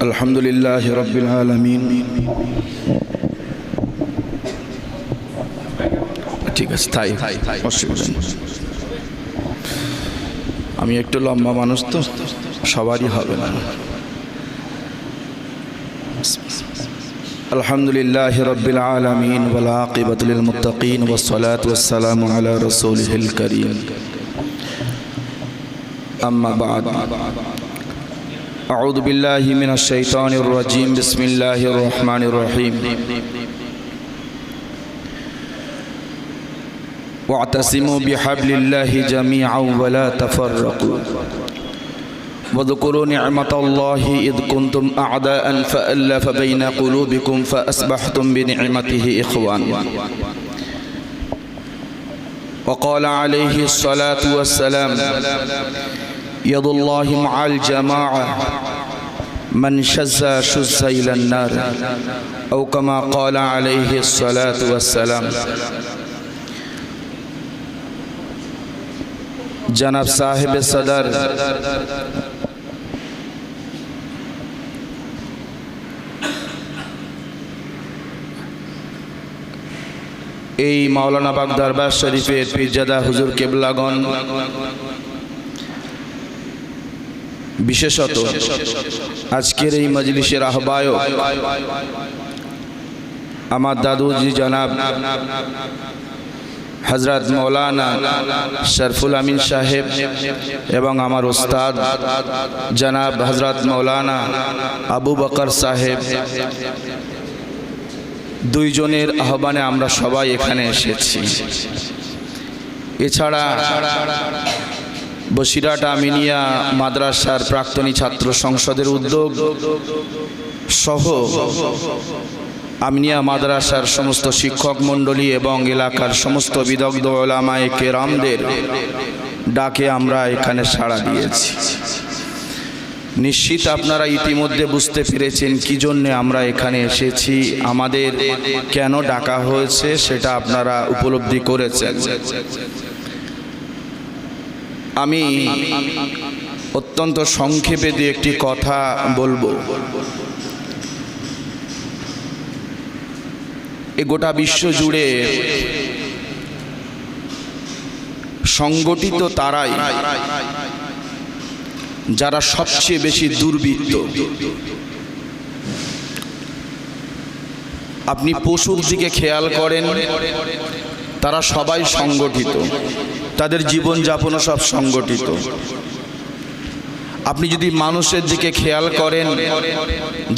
আলহামদুলিল্লাহ রাব্বিল আলামিন। ঠিক আছে, তাই অসুবিধা নেই। আমি একটু লম্বা মানুষ তো, সবারই হবে না। আলহামদুলিল্লাহ রাব্বিল আলামিন ওয়াল আকিবাতু লিল মুত্তাকিন ওয়াস সালাতু ওয়াস সালামু আলা রাসূলিল কারীম। আম্মা বা'দ। আউযু বিল্লাহি মিনাশ শাইতানির রাজীম। বিসমিল্লাহির রহমানির রহিম। ওয়া'তাসিমু বিহাবলিল্লাহি জামিআন ওয়া লা তাফাররাকু واذكروا نعمة الله إذ كنتم أعداء فألف بين قلوبكم فأصبحتم بنعمته إخوانا وقال عليه الصلاة والسلام يد الله مع الجماعة من شذ شذ إلى النار أو كما قال عليه الصلاة والسلام। जनाब साहिब सदर এই মাওলানা বাগ দরবার শরীফের পীরজাদা হুজুর কেবলাগণ, বিশেষত আজকের এই মজলিসের আহ্বায়ক আমার দাদুজি জনাব হযরত মৌলানা শরফুল আমিন সাহেব এবং আমার উস্তাদ জনাব হযরত মৌলানা আবু বকর সাহেব, দুইজনের আহ্বানে আমরা সবাই এখানে এসেছি। এছাড়া বসিরহাট আমিনিয়া মাদ্রাসার প্রাক্তনী ছাত্র সংসদের উদ্যোগ সহ আমিনিয়া মাদ্রাসার সমস্ত শিক্ষক মণ্ডলী এবং এলাকার সমস্ত বিদগ্ধ উলামায়ে কেরামদের ডাকে আমরা এখানে সাড়া দিয়েছি। নিশ্চিত আপনারা ইতিমধ্যে বুঝতে পেরেছেন কি জন্যে আমরা এখানে এসেছি, আমাদের কেন ডাকা হয়েছে সেটা আপনারা উপলব্ধি করেছেন। আমি অত্যন্ত সংক্ষেপে দু একটি কথা বলবো। এ গোটা বিশ্ব জুড়ে সংগঠিত তারাই যারা সবচেয়ে বেশি দুর্বৃত্ত। আপনি পশুর দিকে খেয়াল করেন, তারা সবাই সংগঠিত, তাদের জীবনযাপনও সব সংগঠিত। আপনি যদি মানুষের দিকে খেয়াল করেন,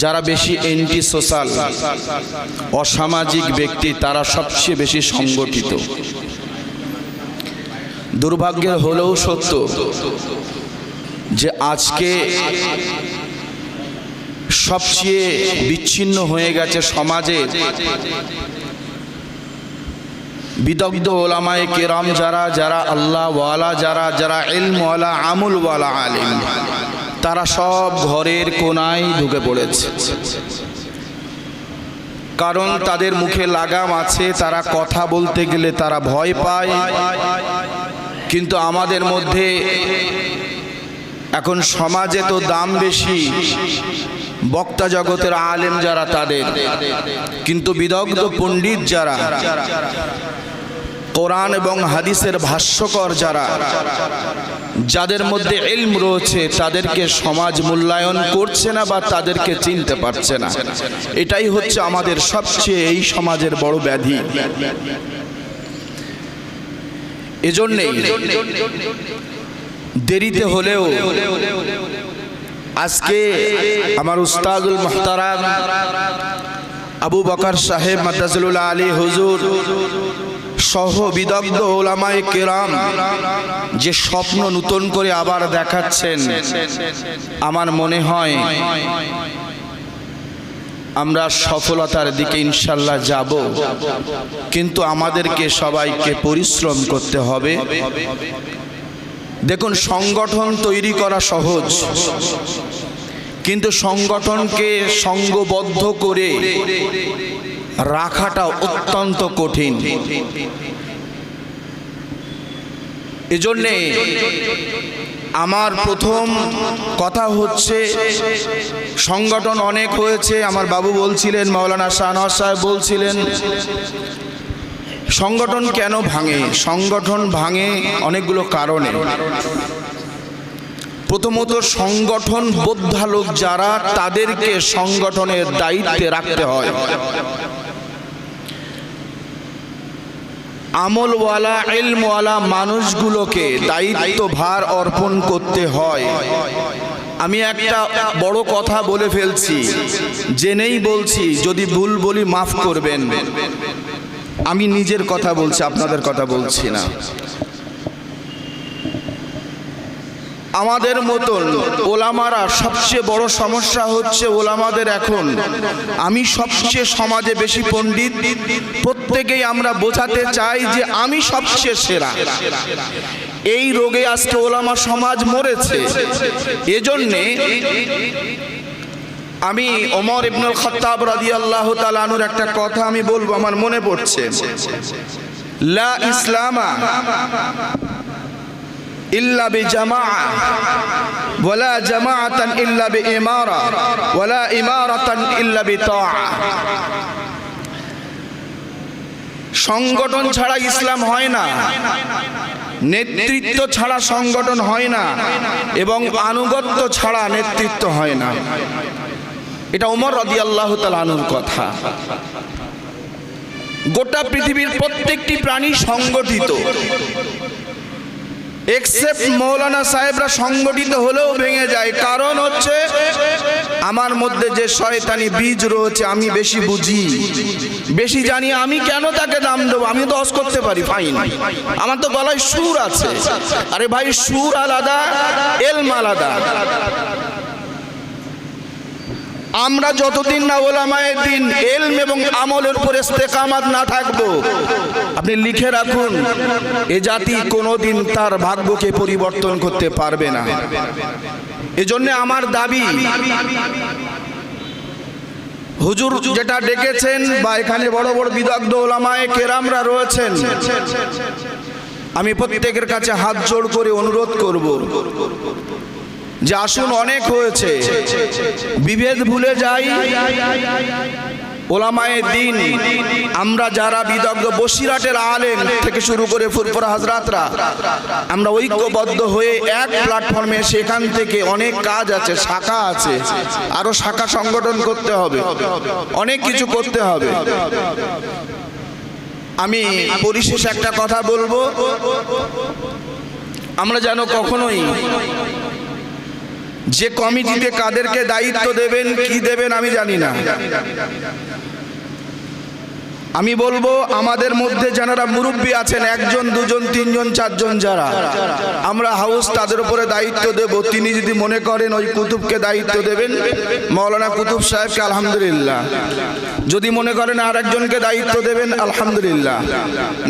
যারা বেশি অ্যান্টি সোশ্যাল অসামাজিক ব্যক্তি, তারা সবচেয়ে বেশি সংগঠিত। দুর্ভাগ্যের হলেও সত্য যে আজকে সবচেয়ে বিচ্ছিন্ন হয়ে গেছে সমাজে বিদগ্ধ ওলামায়ে কেরাম যারা, যারা আল্লাহ ওয়ালা, যারা যারা ইলম ওয়ালা, আমল ওয়ালা আলিম, তারা সব ঘরের কোনায় ঢুকে পড়েছে। কারণ তাদের মুখে লাগাম আছে, তারা কথা বলতে গেলে তারা ভয় পায়। কিন্তু আমাদের মধ্যে এখন সমাজে তো দাম বেশি বক্তা জগতের আলেম যারা তাদের, কিন্তু বিদগ্ধ পণ্ডিত যারা, কোরআন এবং হাদিসের ভাষ্যকর যারা, যাদের মধ্যে ইলম রয়েছে, তাদেরকে সমাজ মূল্যায়ন করছে না বা তাদেরকে চিনতে পারছে না। এটাই হচ্ছে আমাদের সবচেয়ে এই সমাজের বড় ব্যাধি। এজন্যই দেরিতে হলেও আজকে আমার উস্তাদুল মুহতারাম আবু বকর সাহেব মাদ্দাজিলুল আলী হুজুর সহ বিদগ্ধ উলামায়ে কেরাম যে স্বপ্ন নতুন করে আবার দেখাচ্ছেন, আমার মনে হয় আমরা সফলতার দিকে ইনশাআল্লাহ যাব। কিন্তু আমাদেরকে সবাইকে পরিশ্রম করতে হবে। দেখুন, সংগঠন তৈরি করা সহজ, কিন্তু সংগঠনকে সংঘবদ্ধ করে রাখাটা অত্যন্ত কঠিন। এজন্যে আমার প্রথম কথা হচ্ছে, সংগঠন অনেক হয়েছে। আমার বাবু বলছিলেন, মাওলানা শাহনওয়াজ সাহেব বলছিলেন, সংগঠন কেন ভাঙে? সংগঠন ভাঙে অনেকগুলো কারণে। প্রথমত, সংগঠনবদ্ধ লোক যারা, তাদেরকে সংগঠনের দায়িত্বে রাখতে হয়। আমলওয়ালা, ইলমওয়ালা মানুষগুলোকে দায়িত্বভার অর্পণ করতে হয়। আমি একটা বড় কথা বলে ফেলছি, জেনেই বলছি, যদি ভুল বলি মাফ করবেন। আমি নিজের কথা বলছি, আপনাদের কথা বলছি না। আমাদের মতন ওলামারা, সবচেয়ে বড় সমস্যা হচ্ছে ওলামাদের এখন, আমি সবচেয়ে সমাজে বেশি পণ্ডিত, প্রত্যেকেই আমরা বোঝাতে চাই যে আমি সবচেয়ে সেরা। এই রোগে আজকে ওলামা সমাজ মরেছে। এজন্যে আমি ওমর ইবনুল খাত্তাব রাদিয়াল্লাহু তাআলা আনহুর একটা কথা আমি বলবো, আমার মনে পড়ছে। লা ইসলামা ইল্লা বিজামাআ ওয়ালা জামাআতান ইল্লা বিইমারা ওয়ালা ইমারাতান ইল্লা বিতাআ। সংগঠন ছাড়া ইসলাম হয় না, নেতৃত্ব ছাড়া সংগঠন হয় না, এবং আনুগত্য ছাড়া নেতৃত্ব হয় না। এটা ওমর রাদিয়াল্লাহু তাআলা আনহুর কথা। গোটা পৃথিবীর প্রত্যেকটি প্রাণী সংগঠিত, এক্সেপ্ট মৌলানা সাহেবরা সংগঠিত হলেও ভেঙে যায়। কারণ হচ্ছে আমার মধ্যে যে শয়তানি বীজ রয়েছে, আমি বেশি বুঝি, বেশি জানি। আমি কেন তাকে দাম দেবো? আমি তো অস করতে পারি, ফাইন, আমার তো গলায় সুর আছে। আরে ভাই, সুর আলাদা, এলম আলাদা। আমরা যতদিন না ওলামায়ে দ্বীন ইলম এবং আমলের উপর ইস্তেকামাত না থাকবো, আপনি লিখে রাখুন, এ জাতি কোনোদিন তার ভাগ্যকে পরিবর্তন করতে পারবে না। এজন্য আমার দাবি, হুজুর যেটা ডেকেছেন, বা এখানে বড় বড় বিদগ্ধ ওলামায়ে কেরামরা রয়েছেন, আমি প্রত্যেকের কাছে হাত জোড় করে অনুরোধ করব যে আসুন, অনেক হয়েছে, বিভেদ ভুলে যাই। ওলামায়ে দ্বীন আমরা যারা বিদগ্ধ, বসিরহাটের আলেম থেকে শুরু করে ফুরফুরা হযরতরা, আমরা ঐক্যবদ্ধ হয়ে এক প্ল্যাটফর্মে, সেখান থেকে অনেক কাজ আছে, শাখা আছে, আরো শাখা সংগঠন করতে হবে, অনেক কিছু করতে হবে। আমি পরিশেষে একটা কথা বলবো, আমরা যেন কখনোই যে কমিটিতে কাদেরকে দায়িত্ব দেবেন, কি দেবেন আমি জানি না। আমি বলবো, আমাদের মধ্যে যারা মুরব্বী আছেন, একজন, দুজন, তিনজন, চারজন, যারা আমরা হাউস, তাদের উপরে দায়িত্ব দেব। তিনি যদি মনে করেন ওই কুতুবকে দায়িত্ব দেবেন, মাওলানা কুতুব সাহেবকে, আলহামদুলিল্লাহ। যদি মনে করেন আর একজনকে দায়িত্ব দেবেন, আলহামদুলিল্লাহ।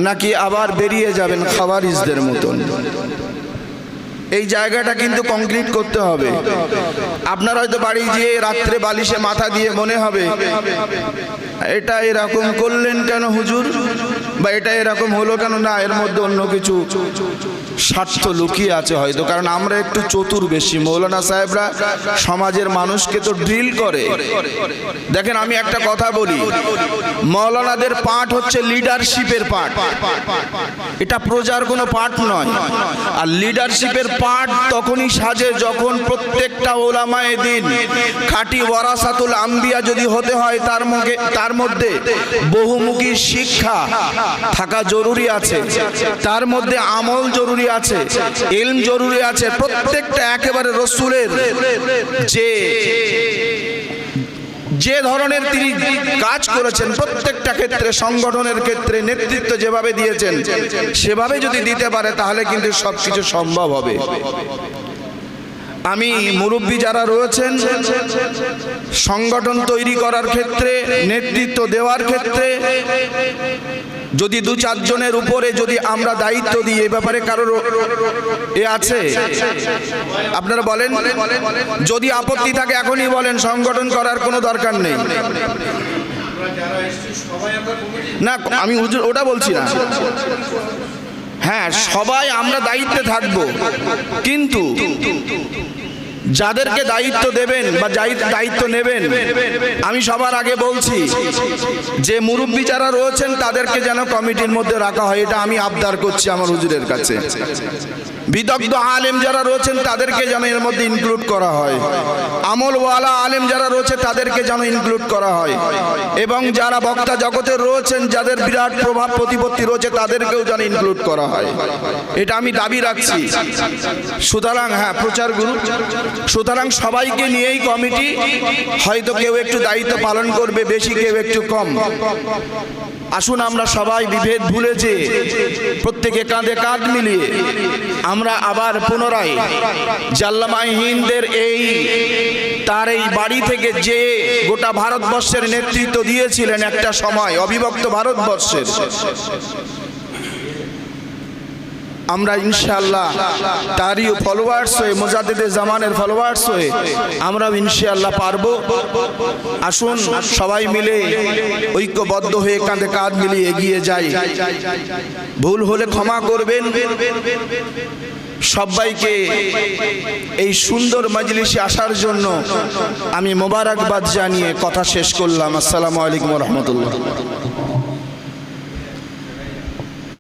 নাকি আবার বেরিয়ে যাবেন খাওয়ারিজদের মতন। এই জায়গাটা কিন্তু কংক্রিট করতে হবে। আপনারা হয়তো বাড়ি গিয়ে রাত্রে বালিশে মাথা দিয়ে মনে হবে, এটা এরকম করলেন কেন হুজুর, বা এটা এরকম হলো কেন? না, এর মধ্যে অন্য কিছু স্বার্থ লুকিয়ে আছে হয়তো। কারণ আমরা একটু চতুর বেশি। মৌলানা সাহেবরা সমাজের মানুষকে তো ড্রিল করে। দেখেন, আমি একটা কথা বলি, মৌলানাদের পাঠ হচ্ছে লিডারশিপের পাঠ, এটা প্রজার কোনো পাঠ নয়। আর লিডারশিপের পাঠ তখনই সাজে যখন প্রত্যেকটা ওলামায়ে দ্বীন খাঁটি ওয়ারাসাতুল আম্বিয়া যদি হতে হয়, তার মধ্যে বহুমুখী শিক্ষা থাকা জরুরি আছে, তার মধ্যে আমল জরুরি আছে, ইলম জরুরি আছে। প্রত্যেকটা একেবারে রসুলের যে ধরনের তিনি কাজ করেছেন, প্রত্যেকটা ক্ষেত্রে, সংগঠনের ক্ষেত্রে নেতৃত্ব যেভাবে দিয়েছেন, সেভাবে যদি দিতে পারে, তাহলে কিন্তু সবকিছু সম্ভব হবে। আমি মুরব্বী যারা রয়েছেন, সংগঠন তৈরি করার ক্ষেত্রে, নেতৃত্ব দেওয়ার ক্ষেত্রে, যদি দু চারজনের উপরে যদি আমরা দায়িত্ব দিই, এই ব্যাপারে কারোর এ আছে? আপনারা বলেন, যদি আপত্তি থাকে এখনই বলেন, সংগঠন করার কোনো দরকার নেই। না, আমি ওটা বলছি না। হ্যাঁ, সবাই আমরা দায়িত্বে থাকব, কিন্তু যাদেরকে দায়িত্ব দেবেন বা দায়িত্ব নেবেন, আমি সবার আগে বলছি যে মুরব্বী যারা রয়েছেন তাদেরকে যেন কমিটির মধ্যে রাখা হয়, এটা আমি আবদার করছি আমার হুজুরের কাছে। বিদগ্ধ আলেম যারা রয়েছেন তাদেরকে যেন এর মধ্যে ইনক্লুড করা হয়, আমলওয়ালা আলেম যারা রয়েছে তাদেরকে যেন ইনক্লুড করা হয়, এবং যারা বক্তা জগতের রয়েছেন যাদের বিরাট প্রভাব প্রতিপত্তি রয়েছে তাদেরকেও যেন ইনক্লুড করা হয়, এটা আমি দাবি রাখছি। সুতরাং হ্যাঁ, প্রচার গুরু, সুতরাং সবাইকে নিয়েই কমিটি, হয়তো কেউ একটু দায়িত্ব পালন করবে বেশি, কেউ একটু কম। আসুন আমরা সবাই বিভেদ ভুলে যে প্রত্যেকে কাঁধে কাঁধ মিলিয়ে আমরা আবার পুনরায় আল্লামা হিন্দের তার এই বাড়ি থেকে যে গোটা ভারতবর্ষের নেতৃত্ব দিয়েছিলেন একটা সময় অবিভক্ত ভারতবর্ষের, আমরা ইনশাআল্লাহ তারই ফলোয়ার্স হয়ে, মুজাদ্দিদে জামানের ফলোয়ার্স হয়ে আমরাও ইনশাআল্লাহ পারবো। আসুন সবাই মিলে ঐক্যবদ্ধ হয়ে কাঁধে কাঁধ মিলিয়ে এগিয়ে যাই। ভুল হলে ক্ষমা করবেন। সবাইকে এই সুন্দর মজলিসে আসার জন্য আমি মোবারকবাদ জানিয়ে কথা শেষ করলাম। আসসালামু আলাইকুম ওয়া রাহমাতুল্লাহ।